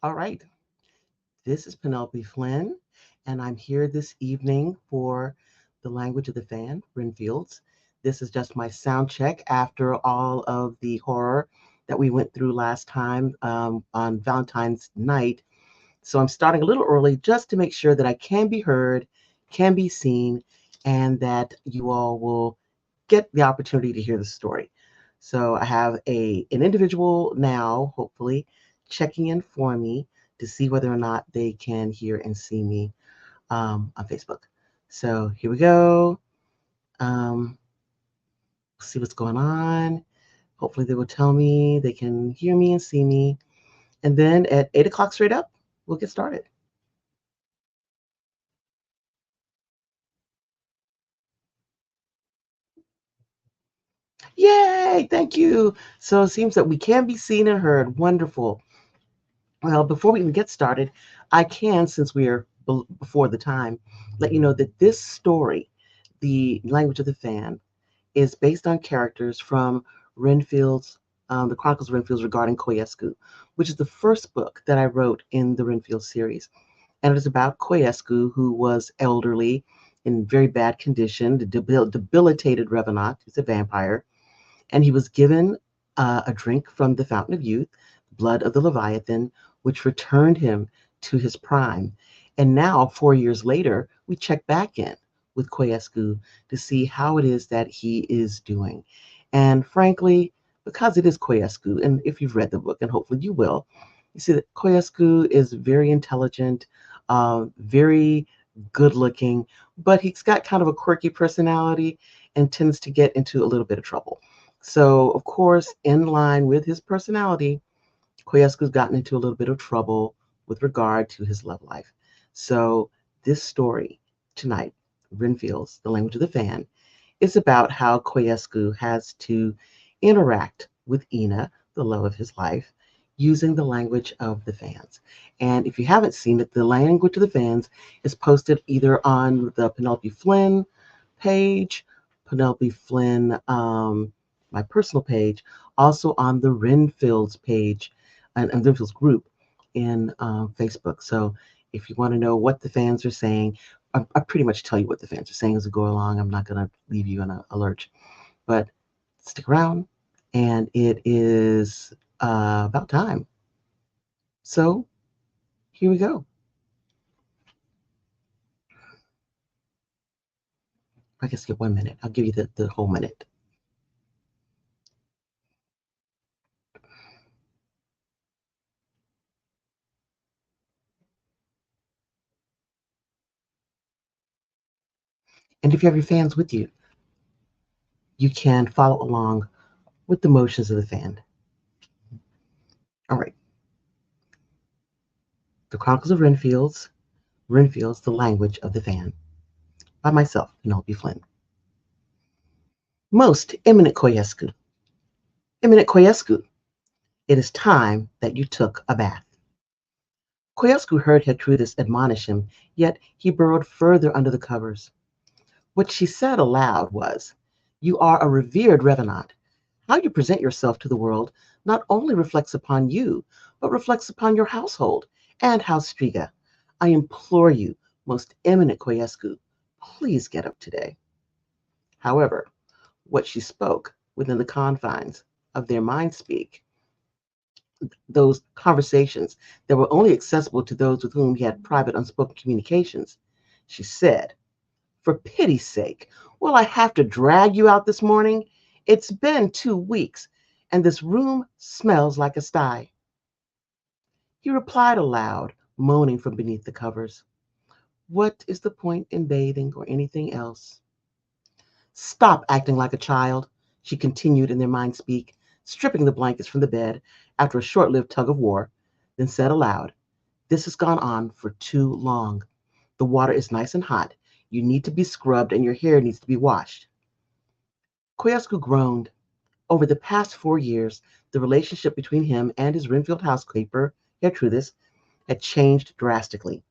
All right, this is Penelope Flynn, and I'm here this evening for the language of the fan, Renfields. This is just my sound check after all of the horror that we went through last time on Valentine's night. So I'm starting a little early just to make sure that I can be heard, can be seen, and that you all will get the opportunity to hear the story. So I have an individual now, hopefully, checking in for me to see whether or not they can hear and see me on Facebook. So here we go. Um, see what's going on. Hopefully they will tell me they can hear me and see me. And then at 8 o'clock straight up, we'll get started. Yay! Thank you. So it seems that we can be seen and heard. Wonderful. Well, before we even get started, I can, since we are before the time, let you know that this story, The Language of the Fan, is based on characters from Renfields, the Chronicles of Renfields regarding Koescu, which is the first book that I wrote in the Renfield series. And it is about Koescu, who was elderly, in very bad condition, the debilitated Revenant, who's a vampire, and he was given a drink from the Fountain of Youth, blood of the Leviathan, which returned him to his prime. And now, 4 years later, we check back in with Koescu to see how it is that he is doing. And frankly, because it is Koescu, and if you've read the book, and hopefully you will, you see that Koescu is very intelligent, very good looking, but he's got kind of a quirky personality and tends to get into a little bit of trouble. So, of course, in line with his personality, Koyesku's gotten into a little bit of trouble with regard to his love life. So, this story tonight, Renfields, The Language of the Fan, is about how Koyesku has to interact with Ina, the love of his life, using the language of the fans. And if you haven't seen it, the language of the fans is posted either on the Penelope Flynn page, Penelope Flynn, my personal page, also on the Renfields page and Renfields group in Facebook. So if you want to know what the fans are saying, I pretty much tell you what the fans are saying as we go along. I'm not going to leave you in a lurch, but stick around, and it is about time. So here we go. I can skip 1 minute. I'll give you the whole minute. And if you have your fans with you, you can follow along with the motions of the fan. All right. The Chronicles of Renfields, The Language of the Fan, by myself, Penelope Flynn. Most eminent Koyescu, eminent Koyescu, it is time that you took a bath. Koyescu heard Gertrudis admonish him, yet he burrowed further under the covers. What she said aloud was, "You are a revered Revenant. How you present yourself to the world not only reflects upon you, but reflects upon your household and House Striga. I implore you, most eminent Koyescu, please get up today." However, what she spoke within the confines of their mind speak, those conversations that were only accessible to those with whom he had private unspoken communications, she said, "For pity's sake, will I have to drag you out this morning? It's been 2 weeks, and this room smells like a sty." He replied aloud, moaning from beneath the covers, "What is the point in bathing or anything else?" "Stop acting like a child," she continued in their mind speak, stripping the blankets from the bed after a short lived tug of war, then said aloud, "This has gone on for too long. The water is nice and hot. You need to be scrubbed and your hair needs to be washed." Koyasku groaned. Over the past 4 years, the relationship between him and his Renfield housekeeper, Gertrudis, had changed drastically.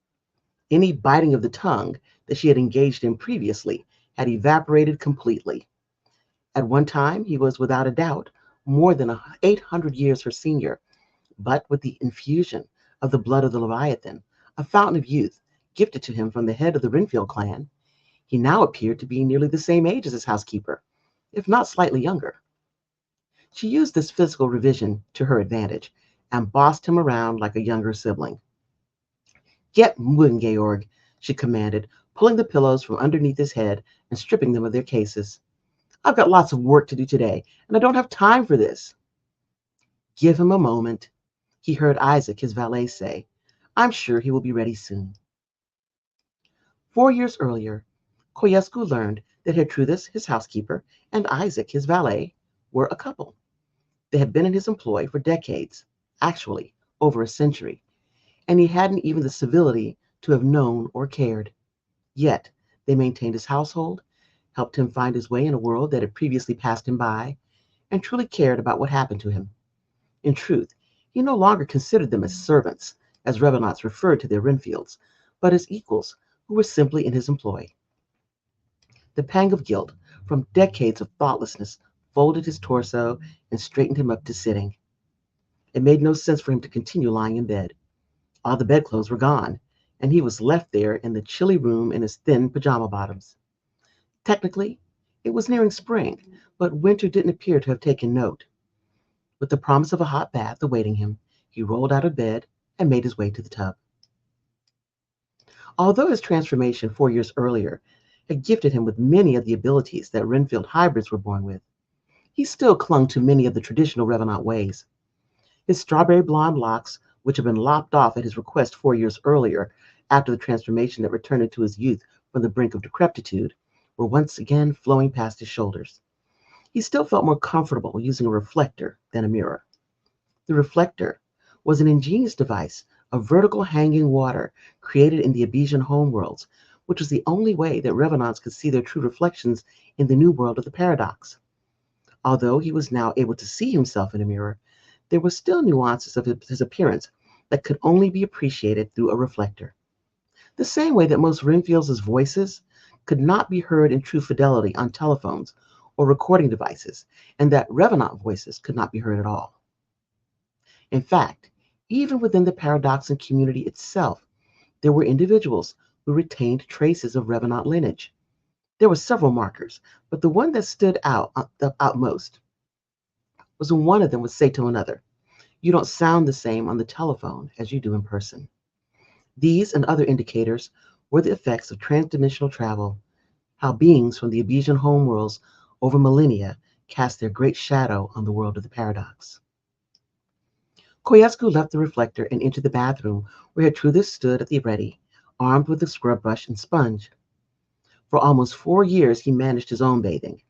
Any biting of the tongue that she had engaged in previously had evaporated completely. At one time, he was without a doubt more than 800 years her senior, but with the infusion of the blood of the Leviathan, a fountain of youth, gifted to him from the head of the Renfield clan. He now appeared to be nearly the same age as his housekeeper, if not slightly younger. She used this physical revision to her advantage and bossed him around like a younger sibling. Get moving, Georg, she commanded, pulling the pillows from underneath his head and stripping them of their cases. I've got lots of work to do today, and I don't have time for this. Give him a moment, he heard Isaac, his valet, say. I'm sure he will be ready soon. 4 years earlier, Koescu learned that Gertrudis, his housekeeper, and Isaac, his valet, were a couple. They had been in his employ for decades, actually over a century, and he hadn't even the civility to have known or cared. Yet they maintained his household, helped him find his way in a world that had previously passed him by, and truly cared about what happened to him. In truth, he no longer considered them as servants, as Revenants referred to their Renfields, but as equals who were simply in his employ. The pang of guilt from decades of thoughtlessness folded his torso and straightened him up to sitting. It made no sense for him to continue lying in bed. All the bedclothes were gone, and he was left there in the chilly room in his thin pajama bottoms. Technically, it was nearing spring, but winter didn't appear to have taken note. With the promise of a hot bath awaiting him, he rolled out of bed and made his way to the tub. Although his transformation 4 years earlier had gifted him with many of the abilities that Renfield hybrids were born with, he still clung to many of the traditional Revenant ways. His strawberry blonde locks, which had been lopped off at his request 4 years earlier after the transformation that returned him to his youth from the brink of decrepitude, were once again flowing past his shoulders. He still felt more comfortable using a reflector than a mirror. The reflector was an ingenious device of vertical hanging water created in the Abesian homeworlds, which was the only way that Revenants could see their true reflections in the new world of the paradox. Although he was now able to see himself in a mirror, there were still nuances of his appearance that could only be appreciated through a reflector. The same way that most Renfields' voices could not be heard in true fidelity on telephones or recording devices, and that Revenant voices could not be heard at all. In fact, even within the paradoxan community itself, there were individuals who retained traces of Revenant lineage. There were several markers, but the one that stood out most was when one of them would say to another, "You don't sound the same on the telephone as you do in person." These and other indicators were the effects of transdimensional travel, how beings from the Abesian homeworlds over millennia cast their great shadow on the world of the paradox. Koescu left the reflector and entered the bathroom where Gertrudis stood at the ready, armed with a scrub brush and sponge. For almost 4 years he managed his own bathing.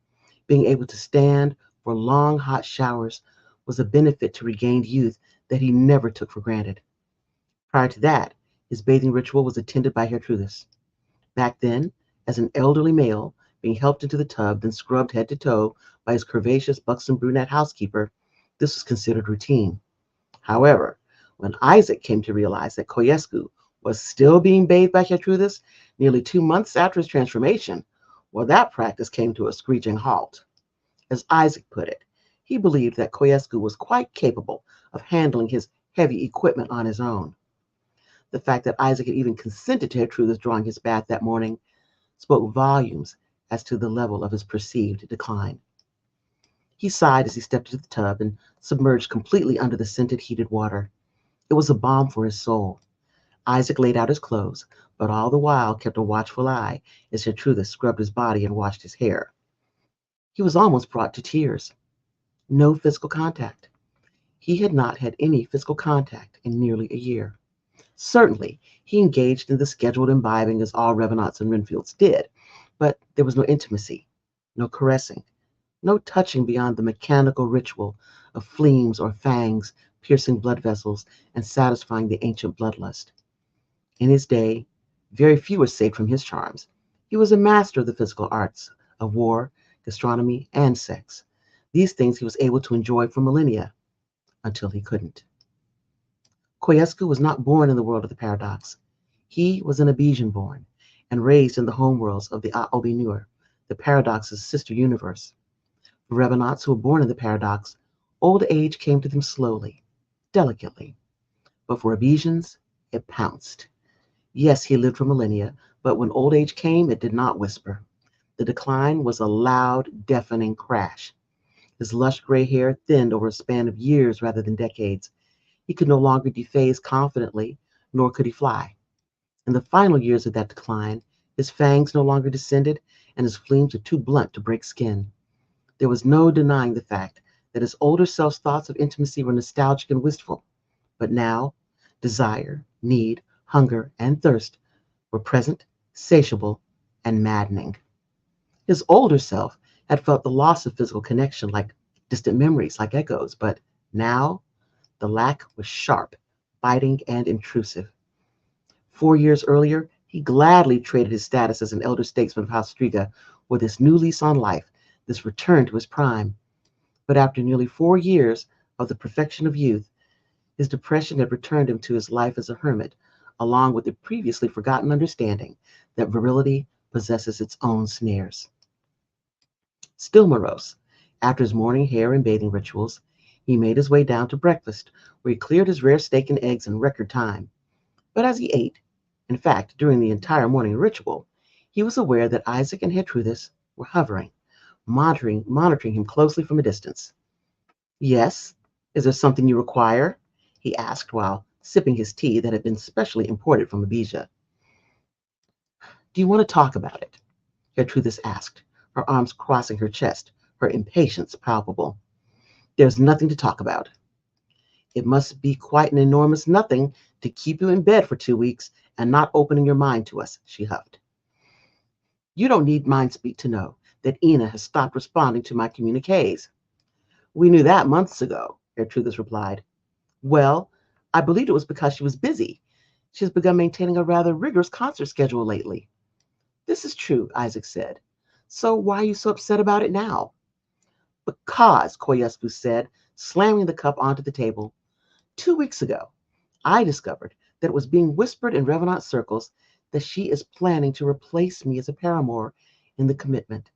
Being able to stand for long hot showers was a benefit to regained youth that he never took for granted. Prior to that, his bathing ritual was attended by Gertrudis. Back then, as an elderly male, being helped into the tub, then scrubbed head to toe by his curvaceous, buxom brunette housekeeper, this was considered routine. However, when Isaac came to realize that Koescu was still being bathed by Gertrudis nearly 2 months after his transformation, well, that practice came to a screeching halt. As Isaac put it, he believed that Koescu was quite capable of handling his heavy equipment on his own. The fact that Isaac had even consented to Gertrudis drawing his bath that morning spoke volumes as to the level of his perceived decline. He sighed as he stepped into the tub and submerged completely under the scented, heated water. It was a balm for his soul. Isaac laid out his clothes, but all the while kept a watchful eye as Gertrudis scrubbed his body and washed his hair. He was almost brought to tears. No physical contact. He had not had any physical contact in nearly a year. Certainly, he engaged in the scheduled imbibing as all Revenants and Renfields did, but there was no intimacy, no caressing, no touching beyond the mechanical ritual of fleams or fangs piercing blood vessels and satisfying the ancient bloodlust. In his day, very few were saved from his charms. He was a master of the physical arts of war, gastronomy, and sex. These things he was able to enjoy for millennia, until he couldn't. Koescu was not born in the world of the paradox. He was an Abesian born and raised in the homeworlds of the Obinur, the paradox's sister universe. For Revenants who were born in the paradox, old age came to them slowly, delicately. But for Ebesians, it pounced. Yes, he lived for millennia, but when old age came, it did not whisper. The decline was a loud, deafening crash. His lush gray hair thinned over a span of years rather than decades. He could no longer deface confidently, nor could he fly. In the final years of that decline, his fangs no longer descended, and his fleams were too blunt to break skin. There was no denying the fact that his older self's thoughts of intimacy were nostalgic and wistful. But now, desire, need, hunger, and thirst were present, satiable, and maddening. His older self had felt the loss of physical connection like distant memories, like echoes, but now the lack was sharp, biting, and intrusive. 4 years earlier, he gladly traded his status as an elder statesman of House Striga for this new lease on life, this return to his prime. But after nearly 4 years of the perfection of youth, his depression had returned him to his life as a hermit, along with the previously forgotten understanding that virility possesses its own snares. Still morose, after his morning hair and bathing rituals, he made his way down to breakfast, where he cleared his rare steak and eggs in record time. But as he ate, in fact, during the entire morning ritual, he was aware that Isaac and Gertrudis were hovering, monitoring him closely from a distance. Yes, is there something you require? He asked while sipping his tea that had been specially imported from Abijah. Do you want to talk about it? Gertrudis asked, her arms crossing her chest, her impatience palpable. There's nothing to talk about. It must be quite an enormous nothing to keep you in bed for 2 weeks and not opening your mind to us, she huffed. You don't need mind speak to know that Ina has stopped responding to my communiques. We knew that months ago, Gertrudis replied. Well, I believed it was because she was busy. She has begun maintaining a rather rigorous concert schedule lately. This is true, Isaac said. So why are you so upset about it now? Because, Koescu said, slamming the cup onto the table, 2 weeks ago, I discovered that it was being whispered in Revenant circles that she is planning to replace me as a paramour in the commitment.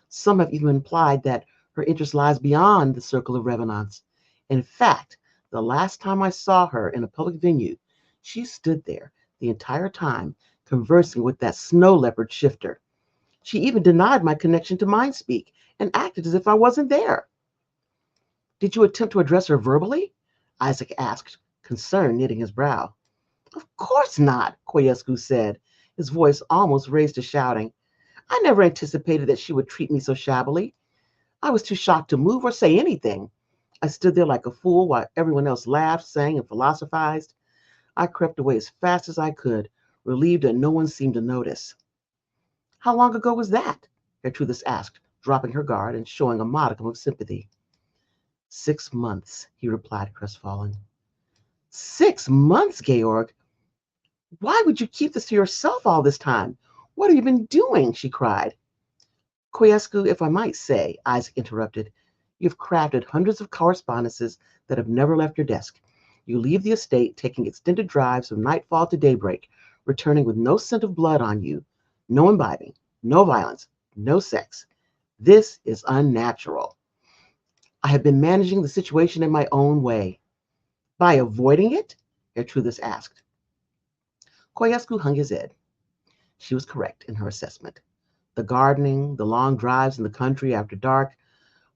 Some have even implied that her interest lies beyond the circle of Revenants. In fact, the last time I saw her in a public venue, she stood there the entire time conversing with that snow leopard shifter. She even denied my connection to Mindspeak and acted as if I wasn't there. Did you attempt to address her verbally? Isaac asked, concern knitting his brow. Of course not, Koescu said, his voice almost raised to shouting. I never anticipated that she would treat me so shabbily. I was too shocked to move or say anything. I stood there like a fool while everyone else laughed, sang, and philosophized. I crept away as fast as I could, relieved that no one seemed to notice. How long ago was that? Gertrudis asked, dropping her guard and showing a modicum of sympathy. 6 months, he replied, crestfallen. 6 months, Georg? Why would you keep this to yourself all this time? What have you been doing? She cried. Koescu, if I might say, Isaac interrupted, you've crafted hundreds of correspondences that have never left your desk. You leave the estate, taking extended drives from nightfall to daybreak, returning with no scent of blood on you, no imbibing, no violence, no sex. This is unnatural. I have been managing the situation in my own way. By avoiding it? Gertrudis asked. Koescu hung his head. She was correct in her assessment. The gardening, the long drives in the country after dark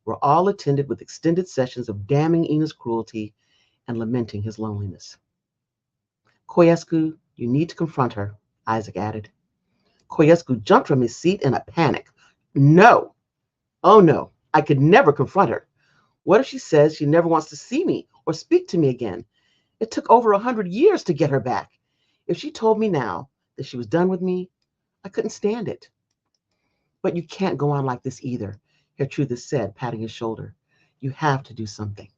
were all attended with extended sessions of damning Ina's cruelty and lamenting his loneliness. Koescu, you need to confront her, Isaac added. Koescu jumped from his seat in a panic. No. Oh, no. I could never confront her. What if she says she never wants to see me or speak to me again? It took over 100 years to get her back. If she told me now that she was done with me, I couldn't stand it. But you can't go on like this either, Gertrudis said, patting his shoulder. You have to do something.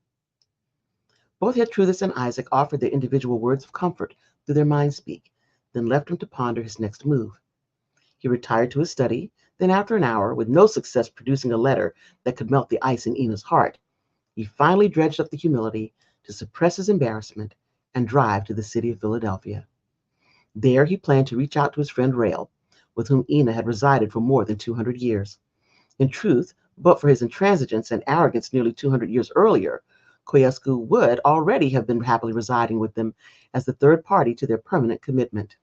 Both Gertrudis and Isaac offered their individual words of comfort through their mind speak, then left him to ponder his next move. He retired to his study, then after an hour, with no success producing a letter that could melt the ice in Ina's heart, he finally dredged up the humility to suppress his embarrassment and drive to the city of Philadelphia. There he planned to reach out to his friend Rael, with whom Ina had resided for more than 200 years. In truth, but for his intransigence and arrogance nearly 200 years earlier, Koescu would already have been happily residing with them as the third party to their permanent commitment.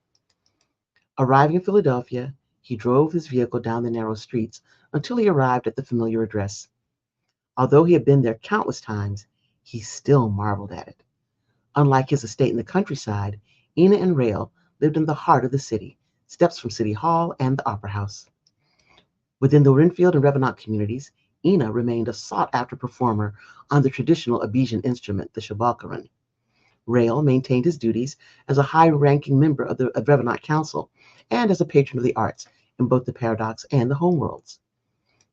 Arriving in Philadelphia, he drove his vehicle down the narrow streets until he arrived at the familiar address. Although he had been there countless times, he still marveled at it. Unlike his estate in the countryside, Ina and Rael lived in the heart of the city, steps from City Hall and the Opera House. Within the Renfield and Revenant communities, Ina remained a sought-after performer on the traditional Abesian instrument, the shabalkaran. Rael maintained his duties as a high-ranking member of the Revenant Council and as a patron of the arts in both the Paradox and the Homeworlds.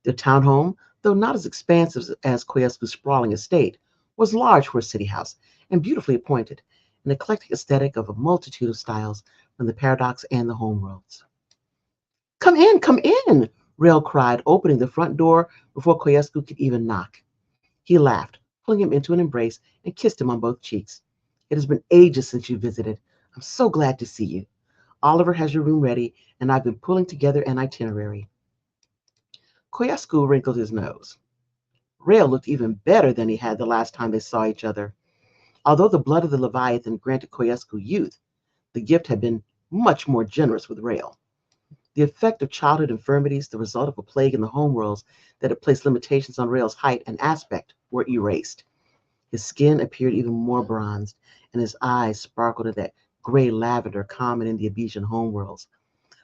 The townhome, though not as expansive as Koescu's sprawling estate, was large for a city house and beautifully appointed, an eclectic aesthetic of a multitude of styles from the Paradox and the Homeworlds. Come in, Rael cried, opening the front door before Koescu could even knock. He laughed, pulling him into an embrace, and kissed him on both cheeks. It has been ages since you visited. I'm so glad to see you. Oliver has your room ready, and I've been pulling together an itinerary. Koescu wrinkled his nose. Rael looked even better than he had the last time they saw each other. Although the blood of the Leviathan granted Koescu youth, the gift had been much more generous with Rael. The effect of childhood infirmities, the result of a plague in the homeworlds that had placed limitations on Rael's height and aspect, were erased. His skin appeared even more bronzed, and his eyes sparkled in that gray lavender common in the Abesian homeworlds.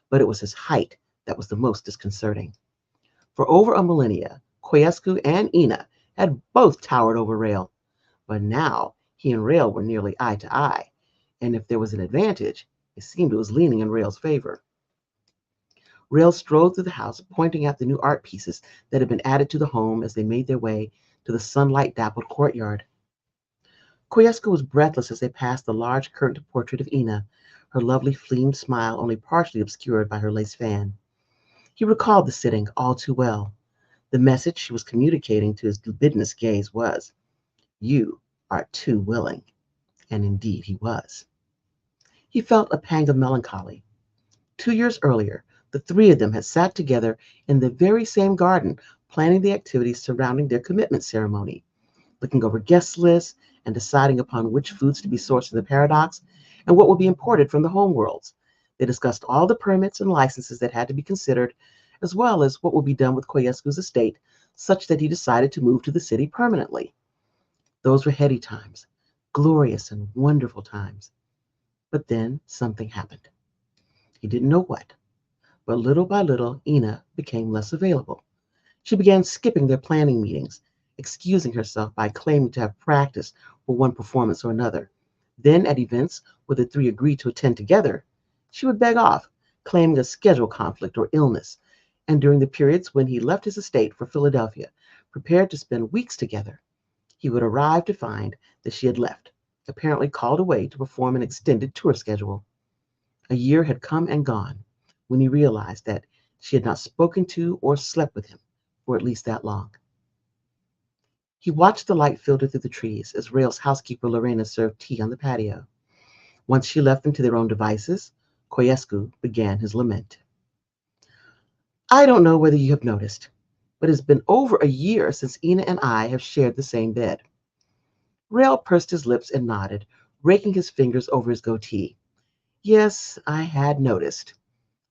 But it was his height that was the most disconcerting. For over a millennia, Koescu and Ina had both towered over Rael, but now he and Rael were nearly eye to eye, and if there was an advantage, it seemed it was leaning in Rael's favor. Rael strolled through the house, pointing out the new art pieces that had been added to the home as they made their way to the sunlight-dappled courtyard. Koescu was breathless as they passed the large curtained portrait of Ina, her lovely fleeing smile only partially obscured by her lace fan. He recalled the sitting all too well. The message she was communicating to his libidinous gaze was, "You are too willing." And indeed he was. He felt a pang of melancholy. 2 years earlier, the three of them had sat together in the very same garden, planning the activities surrounding their commitment ceremony, looking over guest lists and deciding upon which foods to be sourced in the Paradox and what would be imported from the homeworlds. They discussed all the permits and licenses that had to be considered, as well as what would be done with Koescu's estate, such that he decided to move to the city permanently. Those were heady times, glorious and wonderful times. But then something happened. He didn't know what, but little by little, Ina became less available. She began skipping their planning meetings, excusing herself by claiming to have practice for one performance or another. Then, at events where the three agreed to attend together, she would beg off, claiming a schedule conflict or illness. And during the periods when he left his estate for Philadelphia, prepared to spend weeks together, he would arrive to find that she had left, apparently called away to perform an extended tour schedule. A year had come and gone when he realized that she had not spoken to or slept with him for at least that long. He watched the light filter through the trees as Rael's housekeeper Lorena served tea on the patio. Once she left them to their own devices, Koescu began his lament. "I don't know whether you have noticed, but it's been over a year since Ina and I have shared the same bed." Rael pursed his lips and nodded, raking his fingers over his goatee. "Yes, I had noticed.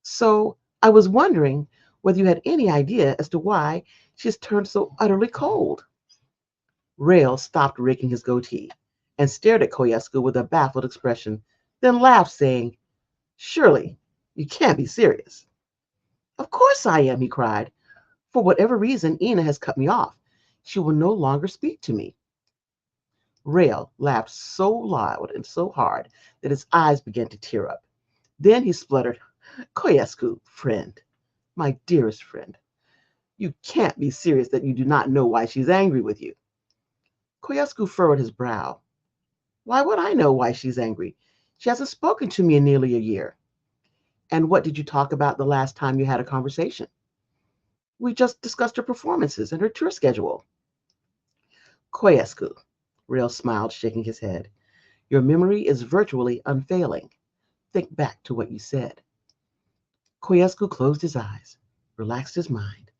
So I was wondering whether you had any idea as to why she has turned so utterly cold." Rael stopped raking his goatee and stared at Koescu with a baffled expression, then laughed, saying, "Surely, you can't be serious." "Of course I am," he cried. "For whatever reason, Ina has cut me off. She will no longer speak to me." Rael laughed so loud and so hard that his eyes began to tear up. Then he spluttered, "Koescu, friend, my dearest friend, you can't be serious that you do not know why she's angry with you." Koescu furrowed his brow. "Why would I know why she's angry? She hasn't spoken to me in nearly a year." "And what did you talk about the last time you had a conversation?" "We just discussed her performances and her tour schedule." "Koescu," Rael smiled, shaking his head, "your memory is virtually unfailing. Think back to what you said." Koescu closed his eyes, relaxed his mind,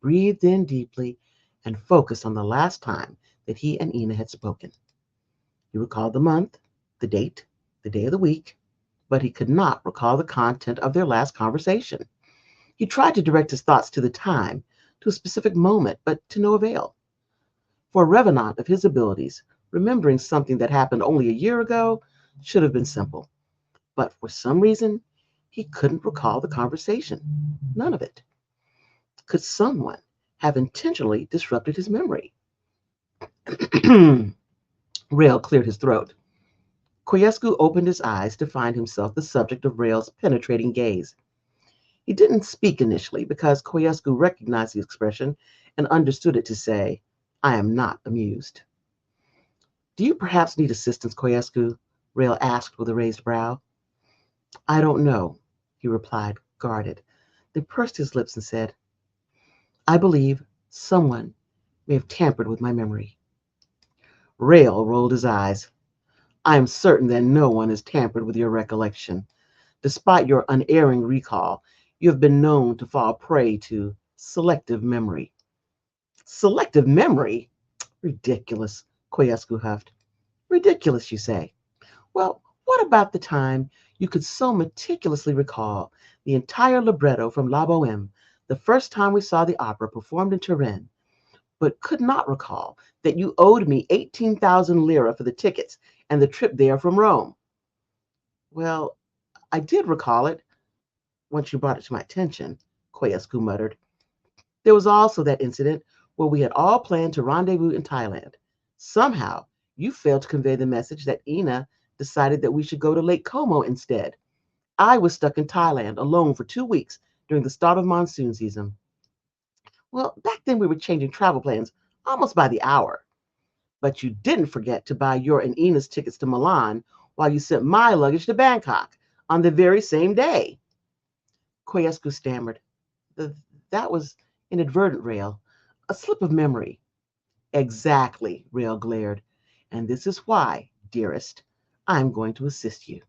breathed in deeply, and focused on the last time that he and Ina had spoken. He recalled the month, the date, the day of the week, but he could not recall the content of their last conversation. He tried to direct his thoughts to the time, to a specific moment, but to no avail. For a Revenant of his abilities, remembering something that happened only a year ago should have been simple. But for some reason, he couldn't recall the conversation. None of it. Could someone have intentionally disrupted his memory? Rail cleared his throat. Koescu opened his eyes to find himself the subject of Rail's penetrating gaze. He didn't speak initially because Koescu recognized the expression and understood it to say, "I am not amused." "Do you perhaps need assistance, Koescu?" Rail asked with a raised brow. "I don't know," he replied, guarded, then pursed his lips and said, "I believe someone may have tampered with my memory." Rail rolled his eyes. "I am certain that no one has tampered with your recollection. Despite your unerring recall, you have been known to fall prey to selective memory." "Selective memory? Ridiculous," Koescu huffed. "Ridiculous, you say? Well, what about the time you could so meticulously recall the entire libretto from La Boheme, the first time we saw the opera performed in Turin, but could not recall that you owed me 18,000 lira for the tickets and the trip there from Rome?" "Well, I did recall it once you brought it to my attention," Koescu muttered. "There was also that incident where we had all planned to rendezvous in Thailand. Somehow, you failed to convey the message that Ina decided that we should go to Lake Como instead. I was stuck in Thailand alone for 2 weeks during the start of monsoon season. Well, back then we were changing travel plans almost by the hour. But you didn't forget to buy your and Ina's tickets to Milan while you sent my luggage to Bangkok on the very same day." Koescu stammered. "That was inadvertent, Rail. A slip of memory." "Exactly," Rail glared. "And this is why, dearest, I'm going to assist you."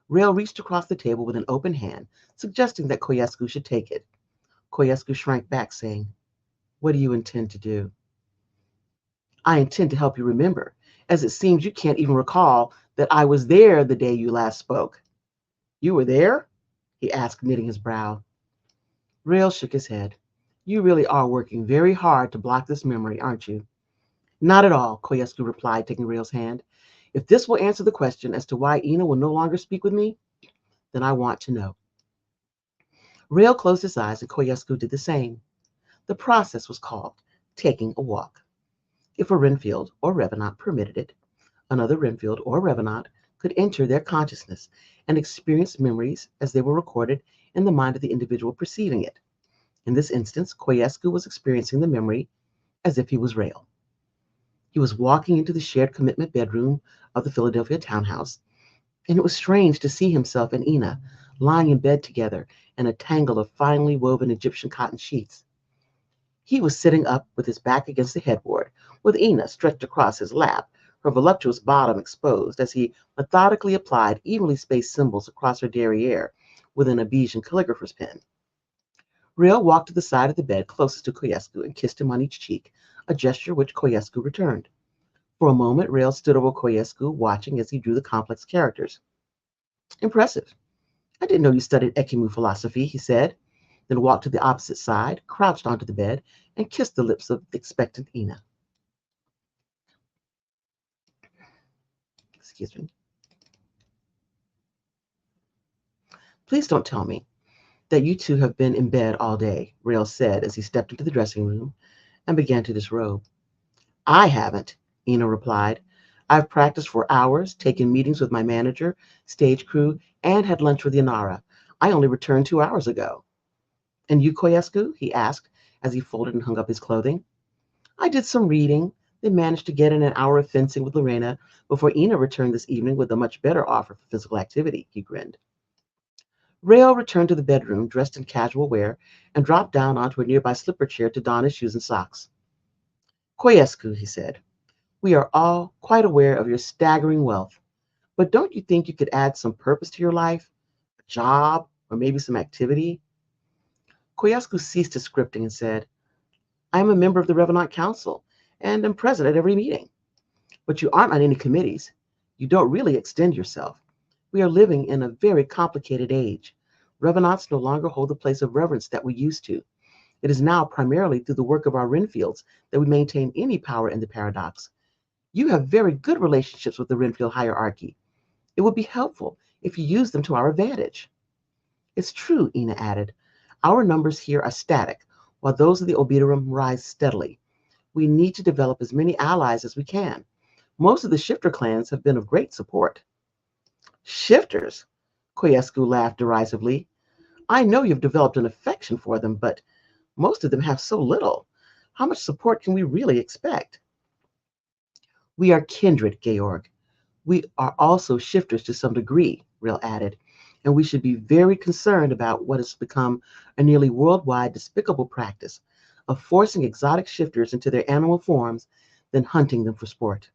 Rail reached across the table with an open hand, suggesting that Koescu should take it. Koescu shrank back, saying, "What do you intend to do?" "I intend to help you remember, as it seems you can't even recall that I was there the day you last spoke." "You were there?" he asked, knitting his brow. Rail shook his head. "You really are working very hard to block this memory, aren't you?" "Not at all," Koescu replied, taking Rail's hand. "If this will answer the question as to why Ina will no longer speak with me, then I want to know." Rail closed his eyes and Koescu did the same. The process was called taking a walk. If a Renfield or Revenant permitted it, another Renfield or Revenant could enter their consciousness and experience memories as they were recorded in the mind of the individual perceiving it. In this instance, Koescu was experiencing the memory as if he was Rail. He was walking into the shared commitment bedroom of the Philadelphia townhouse, and it was strange to see himself and Ina lying in bed together in a tangle of finely woven Egyptian cotton sheets. He was sitting up with his back against the headboard, with Ina stretched across his lap, her voluptuous bottom exposed as he methodically applied evenly spaced symbols across her derriere with an Abesian calligrapher's pen. Rail walked to the side of the bed closest to Koescu and kissed him on each cheek, a gesture which Koescu returned. For a moment, Rail stood over Koescu, watching as he drew the complex characters. "Impressive. I didn't know you studied Ekimu philosophy," he said, then walked to the opposite side, crouched onto the bed, and kissed the lips of the expectant Ina. Excuse me. "Please don't tell me that you two have been in bed all day," Rail said as he stepped into the dressing room and began to disrobe. "I haven't," Ina replied. "I've practiced for hours, taken meetings with my manager, stage crew, and had lunch with Yanara. I only returned 2 hours ago." "And you, Koescu?" he asked as he folded and hung up his clothing. "I did some reading, then managed to get in an hour of fencing with Lorena before Ina returned this evening with a much better offer for physical activity," he grinned. Rail returned to the bedroom, dressed in casual wear, and dropped down onto a nearby slipper chair to don his shoes and socks. "Koescu," he said, "we are all quite aware of your staggering wealth, but don't you think you could add some purpose to your life? A job, or maybe some activity?" Koescu ceased his scripting and said, "I am a member of the Revenant Council, and am present at every meeting. But you aren't on any committees. You don't really extend yourself. We are living in a very complicated age. Revenants no longer hold the place of reverence that we used to. It is now primarily through the work of our Renfields that we maintain any power in the paradox. You have very good relationships with the Renfield hierarchy. It would be helpful if you used them to our advantage. It's true, Ina added. Our numbers here are static, while those of the Obederum rise steadily. We need to develop as many allies as we can. Most of the shifter clans have been of great support. Shifters? Koescu laughed derisively. I know you've developed an affection for them, but most of them have so little. How much support can we really expect? We are kindred, Georg. We are also shifters to some degree, Rill added, and we should be very concerned about what has become a nearly worldwide despicable practice of forcing exotic shifters into their animal forms, then hunting them for sport.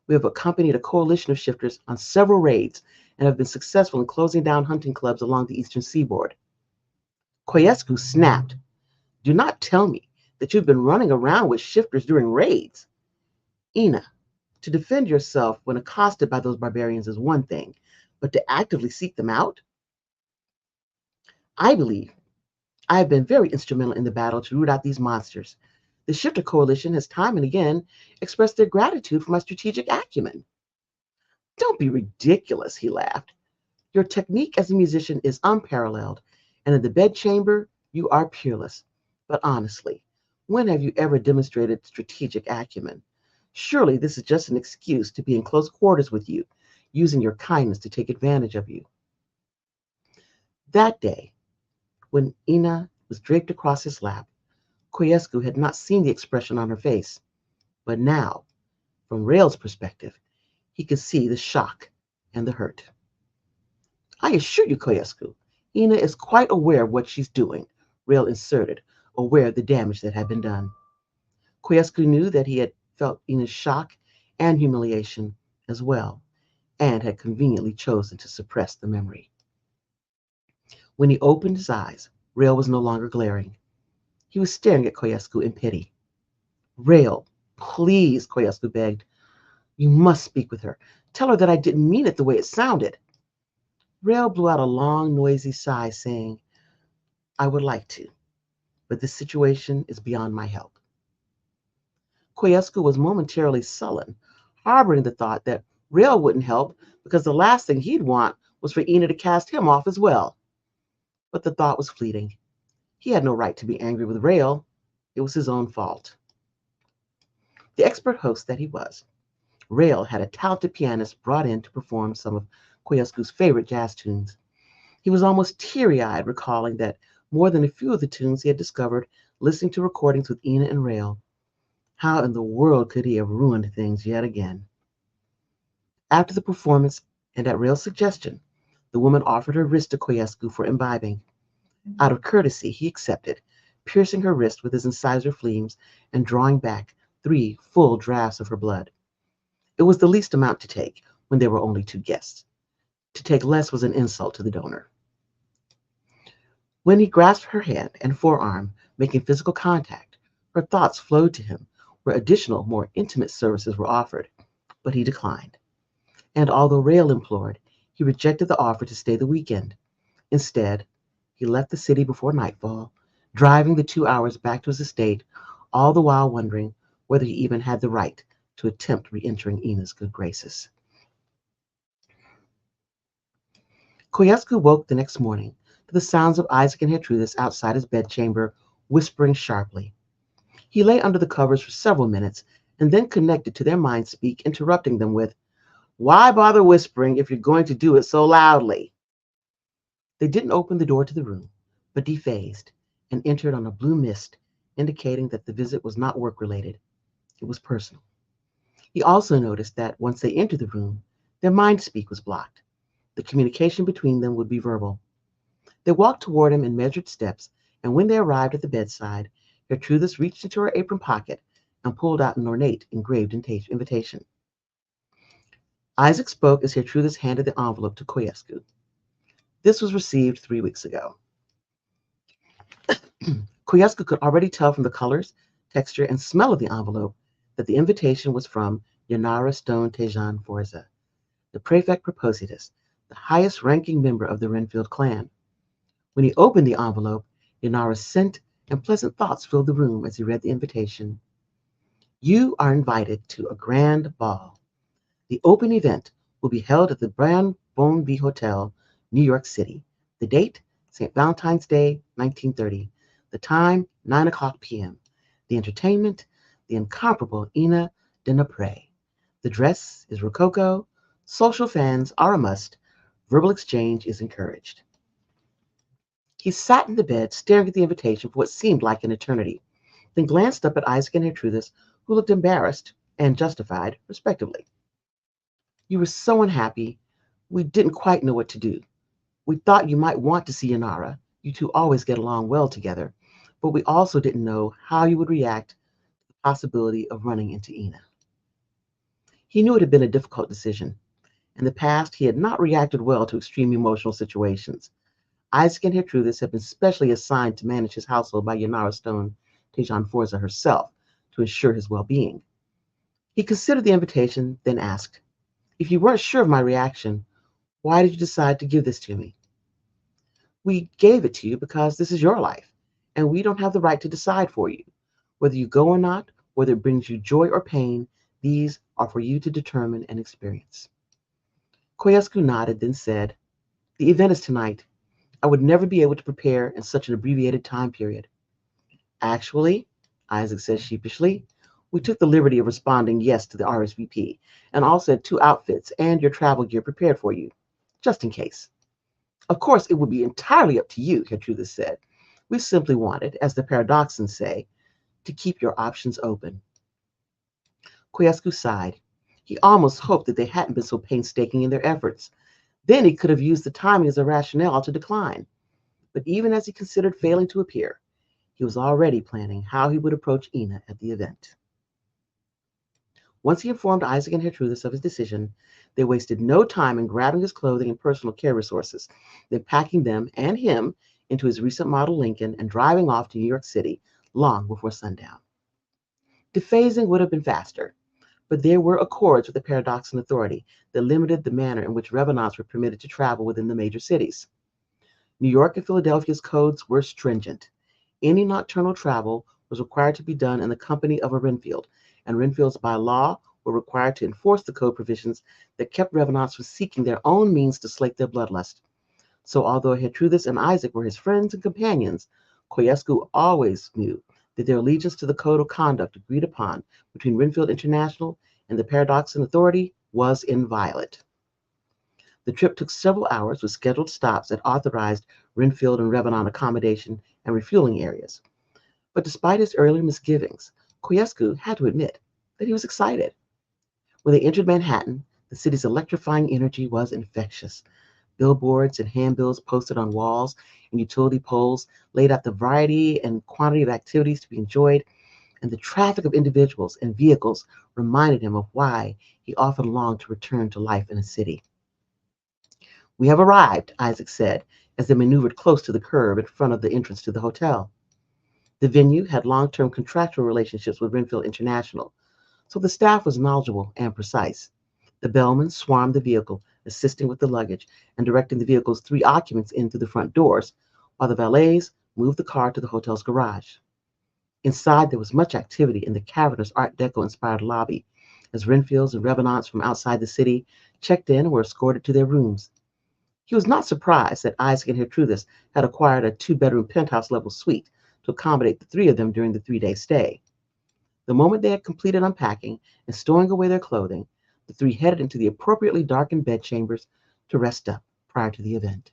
We have accompanied a coalition of shifters on several raids and have been successful in closing down hunting clubs along the eastern seaboard. Koescu snapped. Do not tell me that you've been running around with shifters during raids. Ina, to defend yourself when accosted by those barbarians is one thing, but to actively seek them out? I believe I have been very instrumental in the battle to root out these monsters. The Shifter Coalition has time and again expressed their gratitude for my strategic acumen. Don't be ridiculous, he laughed. Your technique as a musician is unparalleled, and in the bedchamber, you are peerless. But honestly, when have you ever demonstrated strategic acumen? Surely this is just an excuse to be in close quarters with you, using your kindness to take advantage of you. That day, when Ina was draped across his lap, Koescu had not seen the expression on her face. But now, from Rail's perspective, he could see the shock and the hurt. I assure you, Koescu, Ina is quite aware of what she's doing, Rail inserted, aware of the damage that had been done. Koescu knew that he had felt Ina's shock and humiliation as well, and had conveniently chosen to suppress the memory. When he opened his eyes, Rail was no longer glaring. He was staring at Koescu in pity. Rail, please, Koescu begged. You must speak with her. Tell her that I didn't mean it the way it sounded. Rail blew out a long, noisy sigh, saying, I would like to, but this situation is beyond my help. Koescu was momentarily sullen, harboring the thought that Rail wouldn't help because the last thing he'd want was for Ina to cast him off as well. But the thought was fleeting. He had no right to be angry with Rail. It was his own fault. The expert host that he was, Rail had a talented pianist brought in to perform some of Koescu's favorite jazz tunes. He was almost teary-eyed, recalling that more than a few of the tunes he had discovered listening to recordings with Ina and Rail. How in the world could he have ruined things yet again? After the performance, and at Rail's suggestion, the woman offered her wrist to Koescu for imbibing. Out of courtesy, he accepted, piercing her wrist with his incisor fleams and drawing back 3 full draughts of her blood. It was the least amount to take when there were only 2 guests. To take less was an insult to the donor. When he grasped her hand and forearm, making physical contact, her thoughts flowed to him where additional, more intimate services were offered, but he declined. And although Rail implored, he rejected the offer to stay the weekend. Instead, he left the city before nightfall, driving the 2 hours back to his estate, all the while wondering whether he even had the right to attempt re-entering Ina's good graces. Koescu woke the next morning to the sounds of Isaac and Gertrudis outside his bedchamber, whispering sharply. He lay under the covers for several minutes and then connected to their mind speak, interrupting them with, Why bother whispering if you're going to do it so loudly? They didn't open the door to the room, but dephased and entered on a blue mist, indicating that the visit was not work-related. It was personal. He also noticed that once they entered the room, their mind speak was blocked. The communication between them would be verbal. They walked toward him in measured steps, and when they arrived at the bedside, Gertrudis reached into her apron pocket and pulled out an ornate engraved invitation. Isaac spoke as Gertrudis handed the envelope to Koescu. This was received 3 weeks ago. Koescu could already tell from the colors, texture, and smell of the envelope that the invitation was from Yanara Stone Tejan Forza, the Prefect Propositus, the highest-ranking member of the Renfield clan. When he opened the envelope, Yanara's scent and pleasant thoughts filled the room as he read the invitation. You are invited to a grand ball. The open event will be held at the Brand Bonby Hotel, New York City. The date, St. Valentine's Day, 1930. The time, 9 o'clock p.m. The entertainment, the incomparable Ina de Napre. The dress is rococo. Social fans are a must. Verbal exchange is encouraged. He sat in the bed, staring at the invitation for what seemed like an eternity, then glanced up at Isaac and Gertrudis, who looked embarrassed and justified, respectively. You were so unhappy, we didn't quite know what to do. We thought you might want to see Yanara. You two always get along well together. But we also didn't know how you would react to the possibility of running into Ina. He knew it had been a difficult decision. In the past, he had not reacted well to extreme emotional situations. Isaac and Gertrudis had been specially assigned to manage his household by Yanara Stone Tejan Forza herself to ensure his well-being. He considered the invitation, then asked, If you weren't sure of my reaction, why did you decide to give this to me? We gave it to you because this is your life, and we don't have the right to decide for you. Whether you go or not, whether it brings you joy or pain, these are for you to determine and experience. Koescu nodded, then said, The event is tonight. I would never be able to prepare in such an abbreviated time period. Actually, Isaac said sheepishly, we took the liberty of responding yes to the RSVP, and also had 2 outfits and your travel gear prepared for you, just in case. Of course, it would be entirely up to you, Gertrude said. We simply wanted, as the paradoxans say, to keep your options open. Koescu sighed. He almost hoped that they hadn't been so painstaking in their efforts. Then he could have used the timing as a rationale to decline. But even as he considered failing to appear, he was already planning how he would approach Ina at the event. Once he informed Isaac and Gertrudis of his decision, they wasted no time in grabbing his clothing and personal care resources, then packing them and him into his recent model Lincoln and driving off to New York City long before sundown. Dephasing would have been faster, but there were accords with the Paradoxan Authority that limited the manner in which Revenants were permitted to travel within the major cities. New York and Philadelphia's codes were stringent. Any nocturnal travel was required to be done in the company of a Renfield, and Renfields by law were required to enforce the code provisions that kept Revenants from seeking their own means to slake their bloodlust. So although Gertrudis and Isaac were his friends and companions, Koescu always knew that their allegiance to the code of conduct agreed upon between Renfield International and the Paradoxan Authority was inviolate. The trip took several hours with scheduled stops at authorized Renfield and Revenant accommodation and refueling areas. But despite his earlier misgivings, Koescu had to admit that he was excited. When they entered Manhattan, the city's electrifying energy was infectious. Billboards and handbills posted on walls and utility poles laid out the variety and quantity of activities to be enjoyed, and the traffic of individuals and vehicles reminded him of why he often longed to return to life in a city. We have arrived, Isaac said, as they maneuvered close to the curb in front of the entrance to the hotel. The venue had long-term contractual relationships with Renfield International, so the staff was knowledgeable and precise. The bellman swarmed the vehicle, assisting with the luggage and directing the vehicle's 3 occupants in through the front doors, while the valets moved the car to the hotel's garage. Inside, there was much activity in the cavernous Art Deco-inspired lobby, as Renfields and Revenants from outside the city checked in and were escorted to their rooms. He was not surprised that Isaac and Gertrudis had acquired a 2-bedroom penthouse-level suite to accommodate the 3 of them during the 3-day stay. The moment they had completed unpacking and stowing away their clothing, the 3 headed into the appropriately darkened bedchambers to rest up prior to the event.